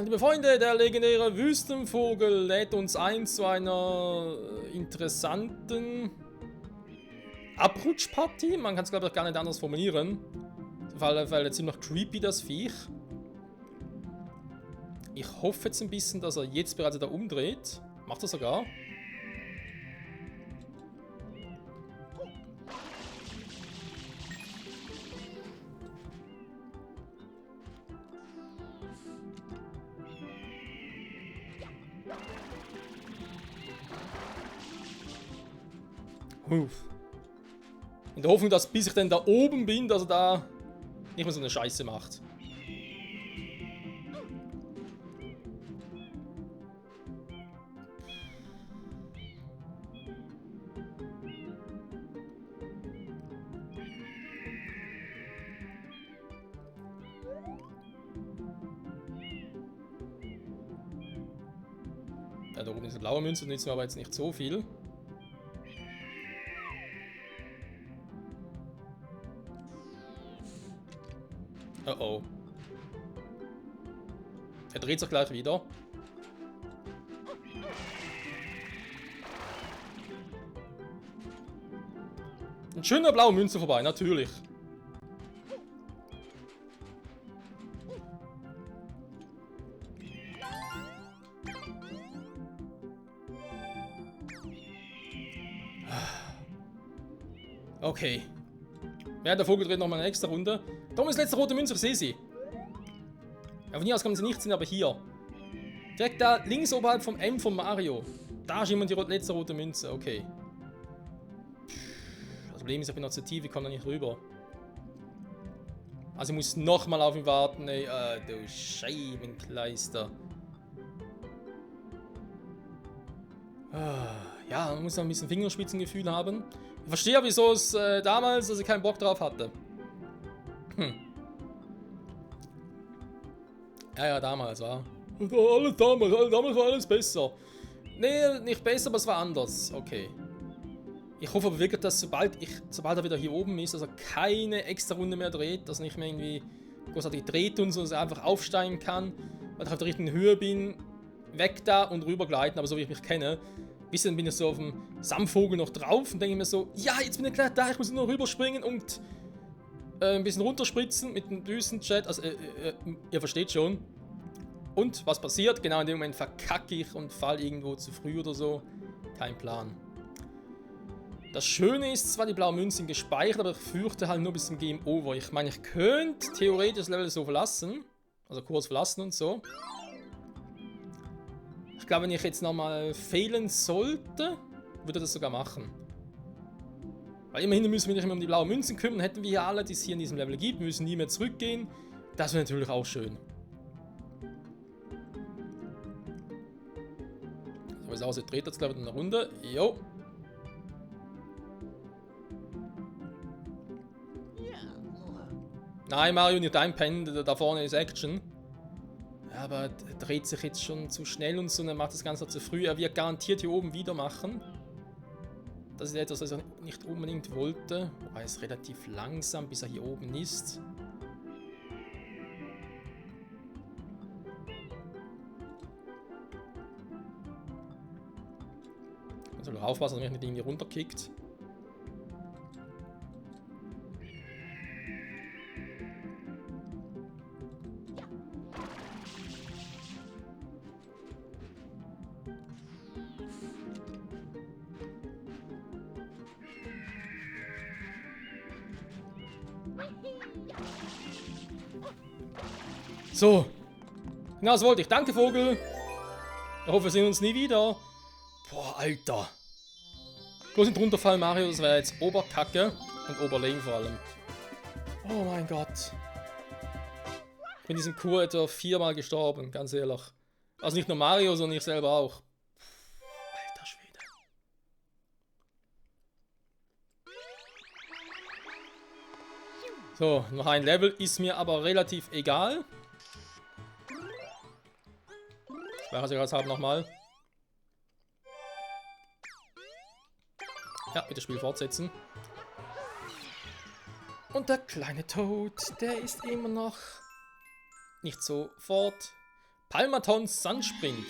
Liebe Freunde, der legendäre Wüstenvogel lädt uns ein zu einer interessanten Abrutschpartie. Man kann es, glaube ich, gar nicht anders formulieren. Weil ziemlich creepy, das Viech. Ich hoffe jetzt ein bisschen, dass er jetzt bereits da umdreht. Macht er sogar. In der Hoffnung, dass bis ich dann da oben bin, dass er da nicht mehr so eine Scheiße macht. Ja, da oben ist eine blaue Münze, nützt mir aber jetzt nicht so viel. Oh oh. Er dreht sich gleich wieder. Ein schöner blauer Münze vorbei, natürlich. Okay. Ja, der Vogel dreht nochmal eine extra Runde. Da ist letzte rote Münze, ich sehe sie. Ja, von hier aus kann man sie nicht sehen, aber hier. Direkt da links oberhalb vom M von Mario. Da ist jemand die letzte rote Münze, okay. Das Problem ist, ich bin noch zu tief, ich komme da nicht rüber. Also ich muss nochmal auf ihn warten, ey. Du Scheibenkleister. Ja, man muss noch ein bisschen Fingerspitzengefühl haben. Ich verstehe, wieso es damals, dass ich keinen Bock drauf hatte. Ja, damals war. Damals war alles besser. Nee, nicht besser, aber es war anders. Okay. Ich hoffe aber wirklich, dass sobald er wieder hier oben ist, dass er keine extra Runde mehr dreht, dass er nicht mehr irgendwie großartig dreht und so, dass er einfach aufsteigen kann, weil ich auf der richtigen Höhe bin, weg da und rüber gleiten, aber so wie ich mich kenne. Bis dann bin ich so auf dem Samtvogel noch drauf und denke mir so, ja, jetzt bin ich gleich da, ich muss nur rüberspringen und ein bisschen runterspritzen mit dem Düsenchat. Also, ihr versteht schon. Und was passiert? Genau in dem Moment verkacke ich und fall irgendwo zu früh oder so. Kein Plan. Das Schöne ist zwar, die blauen Münzen sind gespeichert, aber ich fürchte halt nur bis zum Game Over. Ich meine, ich könnte theoretisch das Level so verlassen. Also kurz verlassen und so. Ich glaube, wenn ich jetzt nochmal fehlen sollte, würde das sogar machen. Weil immerhin müssen wir nicht mehr um die blauen Münzen kümmern. Hätten wir hier alle, die es hier in diesem Level gibt, wir müssen nie mehr zurückgehen. Das wäre natürlich auch schön. So, es aussieht, dreht jetzt glaube ich eine Runde. Jo. Nein, Mario, nicht einpennen, da vorne ist Action. Aber er dreht sich jetzt schon zu schnell und so, und er macht das Ganze zu früh. Er wird garantiert hier oben wieder machen. Das ist etwas, was er nicht unbedingt wollte. Wobei er ist relativ langsam, bis er hier oben ist. Man soll aufpassen, dass er mich nicht irgendwie runterkickt. So. Genau, das wollte ich. Danke, Vogel. Ich hoffe, wir sehen uns nie wieder. Boah, Alter. Bloß nicht runterfallen, Mario. Das wäre jetzt Oberkacke. Und Oberlame vor allem. Oh mein Gott. Ich bin in diesem Kur etwa 4-mal gestorben, ganz ehrlich. Also nicht nur Mario, sondern ich selber auch. Alter Schwede. So, noch ein Level ist mir aber relativ egal. Sicherheitshalber nochmal. Ja, bitte Spiel fortsetzen. Und der kleine Toad, der ist immer noch nicht sofort Palmaton Sunsprint.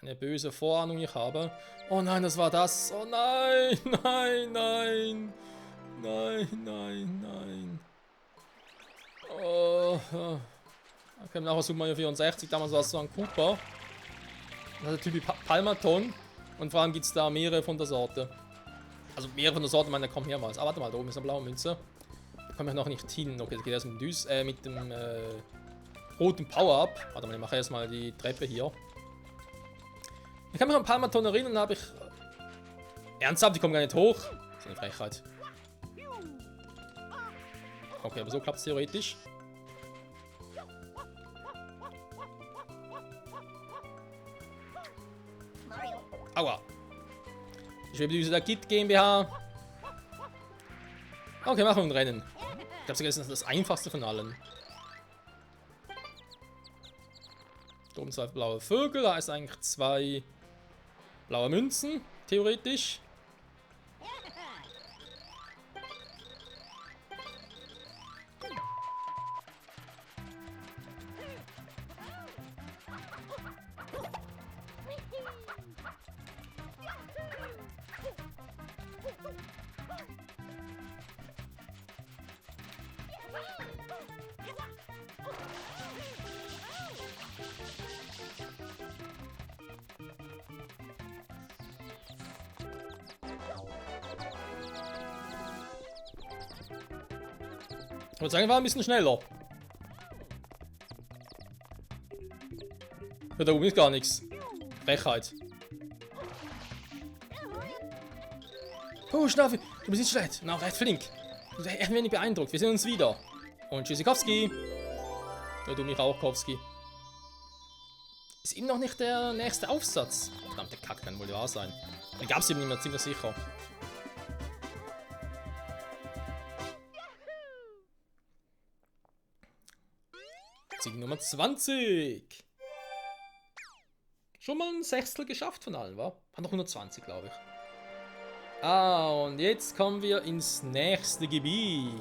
Eine böse Vorahnung ich habe. Oh nein, das war das. Oh nein, nein, nein. Nein, nein, nein. Oh. Okay, nachher suchen wir ja 64. Damals war es so ein Cooper. Das ist der Typ Palmaton. Und vor allem gibt es da mehrere von der Sorte. Also mehrere von der Sorte, meine, kommen mehrmals. Aber warte mal, da oben ist eine blaue Münze. Da komme ich noch nicht hin. Okay, das geht erst mit dem roten Power-Up. Warte mal, ich mache erstmal die Treppe hier. Ich kann mich an Palmaton erinnern, habe ich... Ernsthaft, die kommen gar nicht hoch. Das ist eine Frechheit. Okay, aber so klappt es theoretisch. Aua. Die Schwebedüse der Kit GmbH. Okay, machen wir ein Rennen. Ich glaube sogar, das ist das einfachste von allen. Da oben 2 blaue Vögel, da ist eigentlich 2 blaue Münzen, theoretisch. Ich würde sagen, wir waren ein bisschen schneller. Ja, da oben ist gar nichts. Frechheit. Oh, Schnaffi, du bist nicht schlecht. Na, recht flink. Du bist echt wenig beeindruckt. Wir sehen uns wieder. Und Tschüssikowski. Ja, du mich auch, Kowski. Ist eben noch nicht der nächste Aufsatz. Verdammte Kack, kann wohl wahr sein. Den gab es eben nicht mehr, ziemlich sicher. Sieg Nummer 20. Schon mal ein Sechstel geschafft von allen, wa? Waren noch 120, glaube ich. Ah, und jetzt kommen wir ins nächste Gebiet.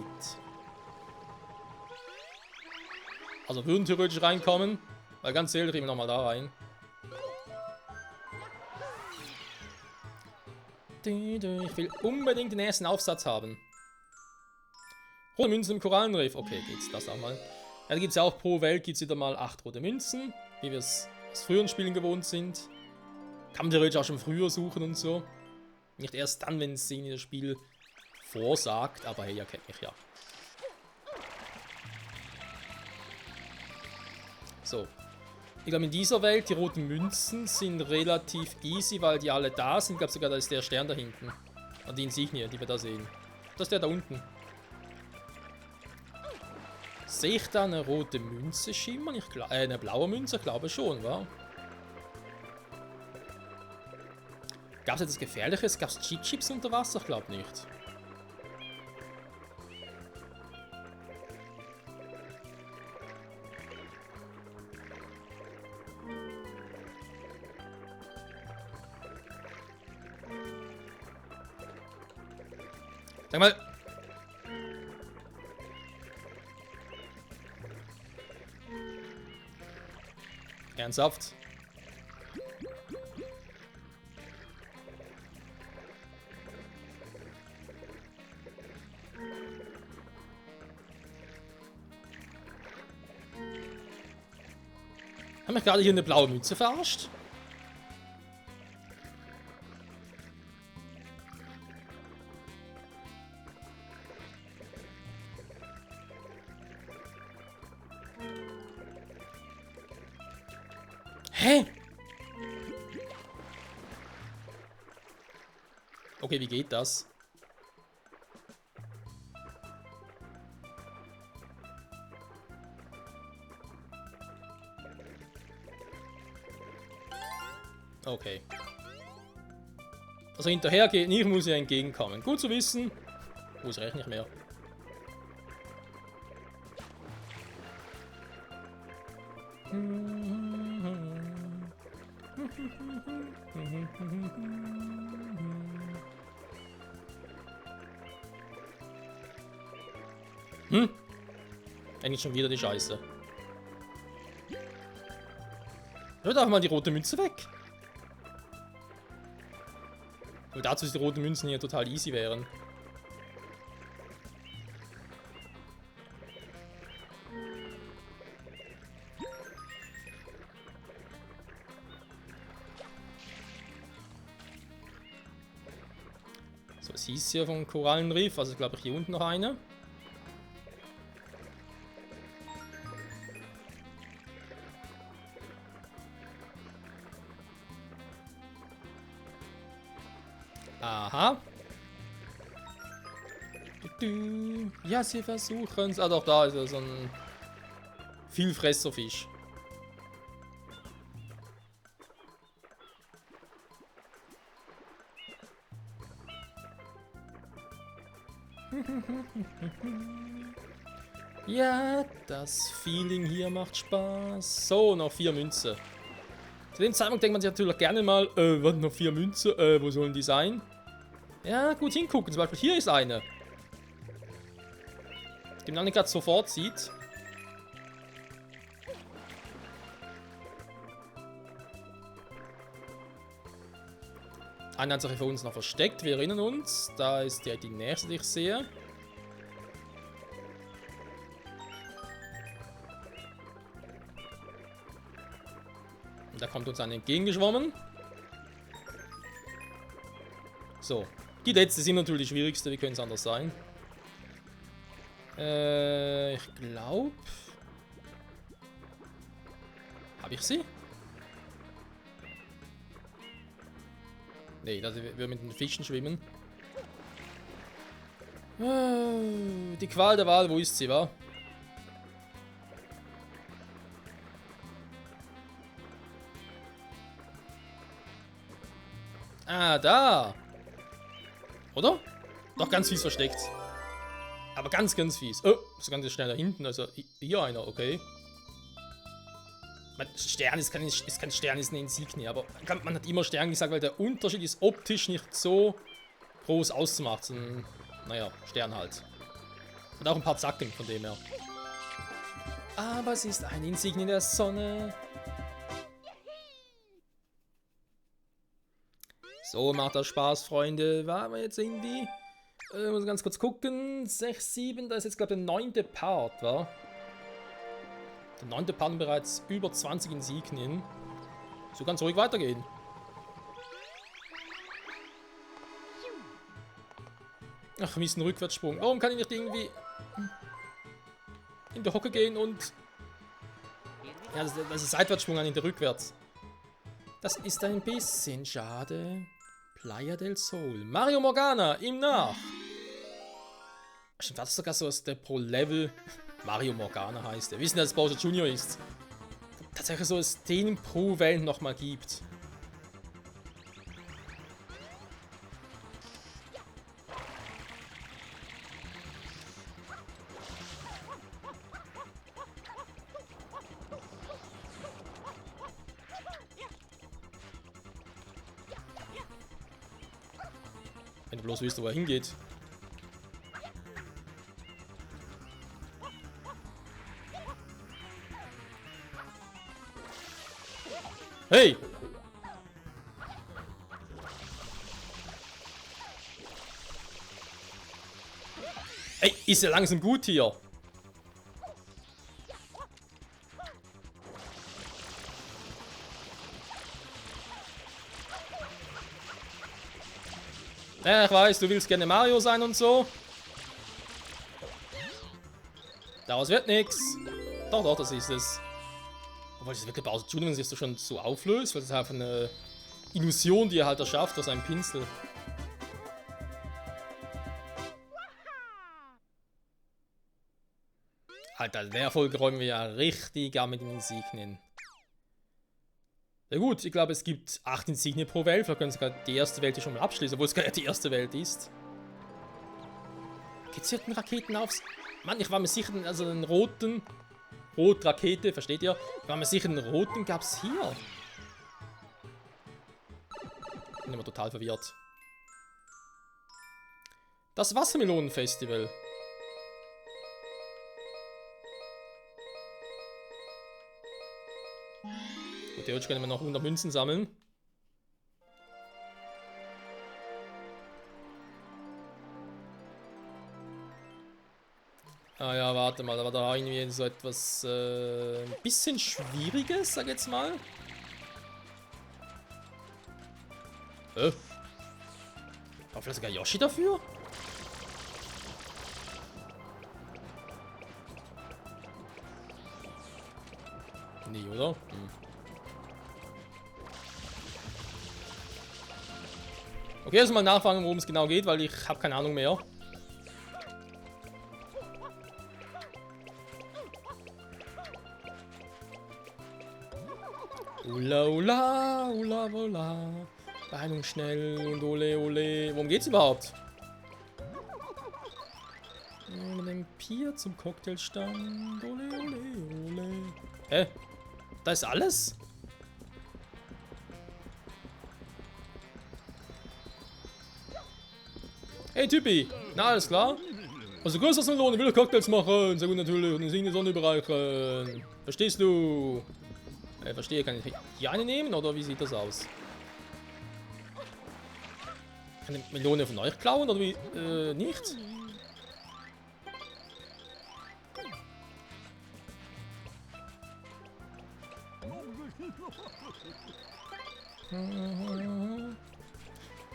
Also würden theoretisch reinkommen, weil ganz ehrlich, ich nochmal da rein. Ich will unbedingt den ersten Aufsatz haben. Rote Münzen im Korallenriff. Okay, geht's das auch mal. Ja, da gibt es ja auch pro Welt gibt's wieder mal 8 rote Münzen, wie wir es aus früheren Spielen gewohnt sind. Kann man theoretisch auch schon früher suchen und so. Nicht erst dann, wenn es ihnen das Spiel vorsagt, aber hey, ihr kennt mich ja. So. Ich glaube, in dieser Welt, die roten Münzen sind relativ easy, weil die alle da sind. Ich glaube sogar, da ist der Stern da hinten. Und die Insignie, die wir da sehen. Das ist der da unten. Sehe ich da eine rote Münze schimmern? Eine blaue Münze? Glaube schon, wa? Gab es etwas Gefährliches? Gab es Cheat-Chips unter Wasser? Ich glaube nicht. Sag mal. Ernsthaft? Haben wir gerade hier eine blaue Münze verarscht? Hä? Okay, wie geht das? Okay. Also hinterher geht nicht, muss ich entgegenkommen. Gut zu wissen. Muss ich echt nicht mehr. Eigentlich schon wieder die Scheiße. Hört einfach mal die rote Münze weg. Nur dazu, dass die roten Münzen hier total easy wären. So, es hieß hier vom Korallenriff, also glaube ich hier unten noch eine. Aha. Ja, sie versuchen es. Ah, doch, da ist ja so ein Vielfresserfisch. Ja, das Feeling hier macht Spaß. So, noch 4 Münzen. Zu dem Zeitpunkt denkt man sich natürlich gerne mal, was, noch 4 Münzen? Wo sollen die sein? Ja, gut hingucken. Zum Beispiel hier ist eine. Die man nicht gerade sofort sieht. Eine hat sich für uns noch versteckt. Wir erinnern uns. Da ist ja die nächste, die ich sehe. Und da kommt uns eine entgegengeschwommen. So. Die letzte sind natürlich die schwierigste. Wie können es anders sein? Ich glaube... Habe ich sie? Nee, das wir mit den Fischen schwimmen. Die Qual der Wahl, wo ist sie, wa? Ah, da! Oder? Doch ganz fies versteckt. Aber ganz, ganz fies. Oh, so ganz schnell da hinten. Also hier einer, okay. Stern ist kein Stern, ist eine Insignie. Aber man hat immer Stern gesagt, weil der Unterschied ist optisch nicht so groß auszumachen. So ein, naja, Stern halt. Und auch ein paar Zacken von dem her. Aber es ist eine Insignie der Sonne. So macht das Spaß, Freunde. Waren wir jetzt irgendwie? Muss ganz kurz gucken. 6, 7, da ist jetzt, glaube ich, der 9. Part, wa? Der 9. Part bereits über 20 Insignien. So kann es ruhig weitergehen. Ach, wir müssen Rückwärtssprung. Warum kann ich nicht irgendwie in die Hocke gehen und... Ja, das ist Seitwärtssprung, in der Rückwärts. Das ist ein bisschen schade. Playa del Sol. Mario Morgana, ihm nach. Stimmt, das ist sogar so, dass der pro Level Mario Morgana heißt. Wir wissen, dass es Bowser Jr. ist. Tatsächlich so, dass es den pro Welt nochmal gibt. Wenn du bloß wüsst, wo er hingeht. Hey! Ey, ist ja langsam gut hier. Ja, ich weiß, du willst gerne Mario sein und so. Daraus wird nichts. Doch, doch, das ist es. Obwohl, das ist wirklich Bowser Jr., wenn sich das schon so auflöst, weil das ist einfach eine Illusion, die er halt erschafft aus einem Pinsel. Alter, in der Folge räumen wir ja richtig an mit den Insignien. Ja gut, ich glaube, es gibt 8 Insignien pro Welt. Wir können sogar die erste Welt hier schon mal abschließen, obwohl es gar nicht die erste Welt ist. Gezierten Raketen aufs... Mann, ich war mir sicher, also den roten... Rot-Rakete, versteht ihr? Ich war mir sicher, den roten gab es hier. Bin immer total verwirrt. Das Wassermelonenfestival. Gut, theoretisch können wir noch 100 Münzen sammeln. Ah ja, warte mal, da war da irgendwie so etwas ein bisschen Schwieriges, sag jetzt mal. War vielleicht sogar Yoshi dafür? Nee, oder? Okay, erst mal nachfragen, worum es genau geht, weil ich habe keine Ahnung mehr. Ula, ula, ula, ula. Behandlung schnell und ole, ole. Worum geht's überhaupt? Mit dem Pier zum Cocktailstand. Ole, ole, ole. Hä? Da ist alles? Hey Typi! Na, alles klar? Also größer als Melone, will Cocktails machen. Sehr gut natürlich. Und in die Sonne überreichen. Verstehst du? Verstehe, kann ich hier eine nehmen oder wie sieht das aus? Kann ich eine Melone von euch klauen oder wie? Nicht?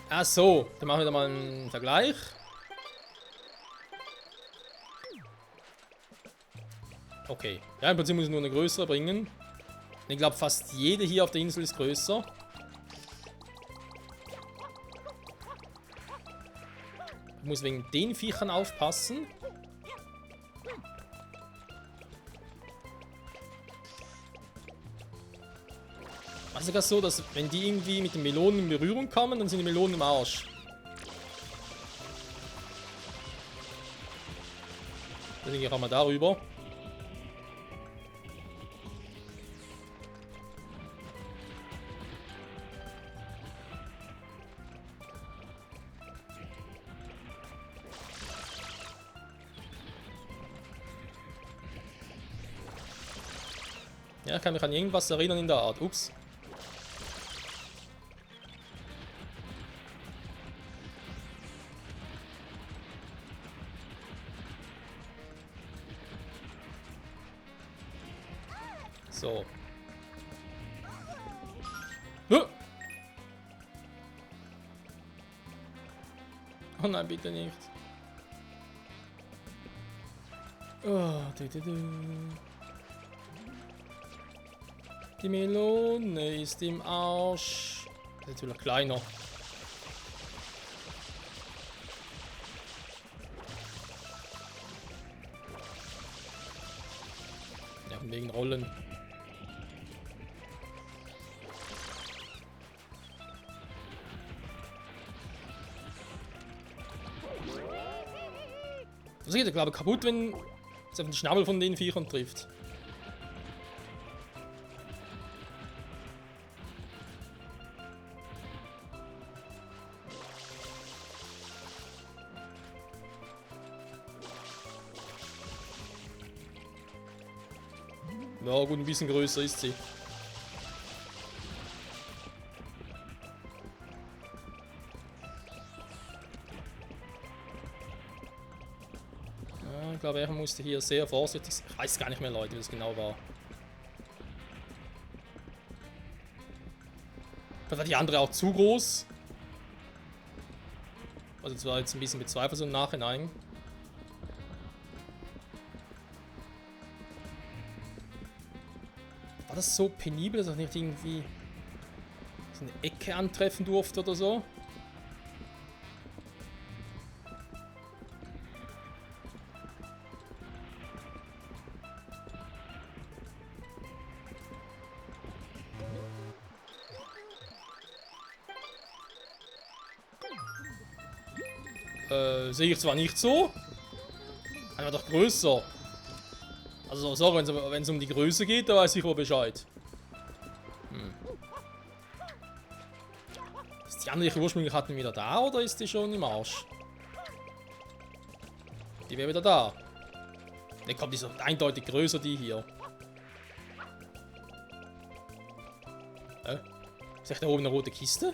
Ach so, dann machen wir da mal einen Vergleich. Okay, ja, im Prinzip muss ich nur eine größere bringen. Ich glaube, fast jede hier auf der Insel ist größer. Ich muss wegen den Viechern aufpassen. Also sogar so, dass wenn die irgendwie mit den Melonen in Berührung kommen, dann sind die Melonen im Arsch. Deswegen gehe ich auch mal darüber. Ja, ich kann mich an irgendwas erinnern in der Art. Ups. So. Oh nein, bitte nicht. Oh, Die Melone ist im Arsch. Das ist natürlich kleiner. Ja, wegen Rollen. Das geht, glaube ich, kaputt, wenn es auf den Schnabel von den Viechern trifft. Ja gut, ein bisschen größer ist sie. Ja, ich glaube, er musste hier sehr vorsichtig sein. Ich weiß gar nicht mehr, Leute, wie es genau war. Vielleicht war die andere auch zu groß. Also zwar jetzt ein bisschen bezweifelt so im Nachhinein. War das so penibel, dass ich nicht irgendwie so eine Ecke antreffen durfte oder so? Sehe ich zwar nicht so, aber doch größer. Also sorry, wenn es um die Größe geht, da weiß ich wohl Bescheid. Ist die andere, die ich ursprünglich hatten, wieder da oder ist die schon im Arsch? Die wäre wieder da. Ne, kommt, die ist eindeutig größer, die hier. Ist echt da oben eine rote Kiste?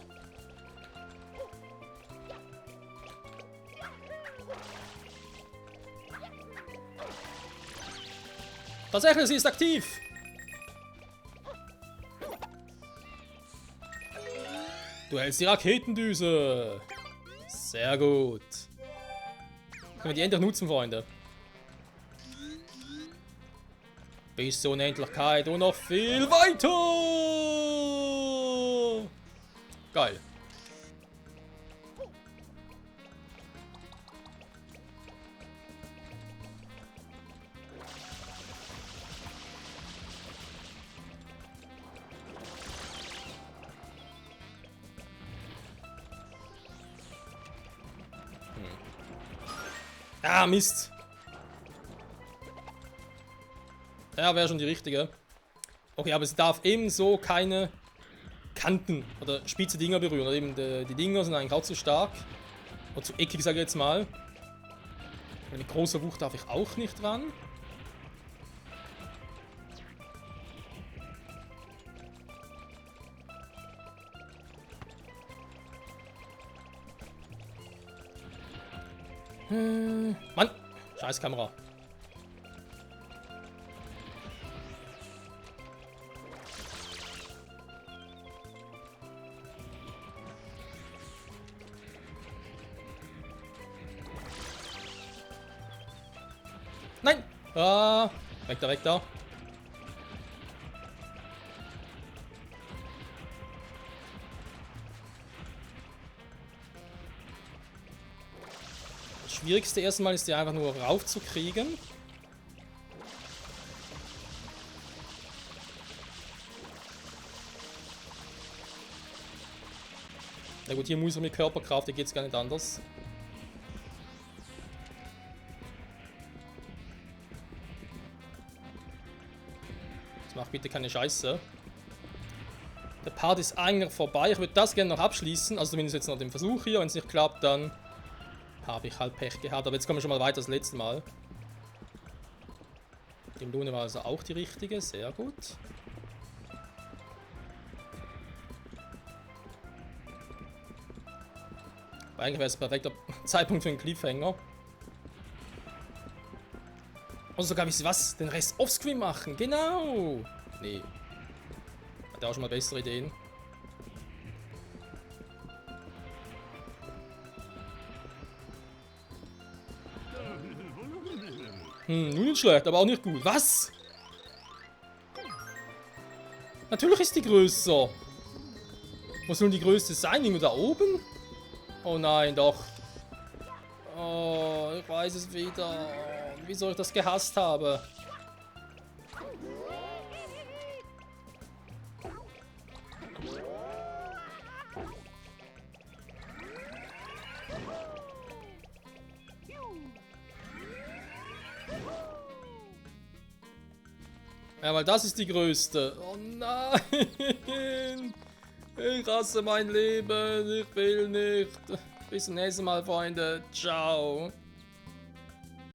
Tatsächlich, sie ist aktiv! Du hältst die Raketendüse! Sehr gut. Können wir die endlich nutzen, Freunde? Bis zur Unendlichkeit und noch viel weiter! Geil. Ah, Mist. Ja, wäre schon die richtige. Okay, aber sie darf ebenso keine Kanten oder spitze Dinger berühren. Oder eben die Dinger sind eigentlich auch zu stark. Oder zu eckig, sage ich jetzt mal. Mit großer Wucht darf ich auch nicht ran. Mann! Scheiß Kamera. Nein! Ah! Weg da, weg da. Das Schwierigste erstmal ist, die einfach nur raufzukriegen. Na gut, hier muss er mit Körperkraft, hier geht es gar nicht anders. Jetzt mach bitte keine Scheiße. Der Part ist eigentlich vorbei. Ich würde das gerne noch abschließen. Also zumindest jetzt noch den Versuch hier. Wenn es nicht klappt, dann habe ich halt Pech gehabt. Aber jetzt kommen wir schon mal weiter als letztes Mal. Die Melone war also auch die richtige. Sehr gut. Eigentlich wäre es ein perfekter Zeitpunkt für einen Cliffhanger. Und sogar, wisst ihr was? Den Rest offscreen machen. Genau. Nee. Hat er auch schon mal bessere Ideen. Nun nicht schlecht, aber auch nicht gut. Was? Natürlich ist die größer. Wo soll die größte sein? Irgendwo da oben? Oh nein, doch. Oh, ich weiß es wieder. Wieso ich das gehasst habe. Ja, weil das ist die größte. Oh nein. Ich hasse mein Leben. Ich will nicht. Bis zum nächsten Mal, Freunde. Ciao.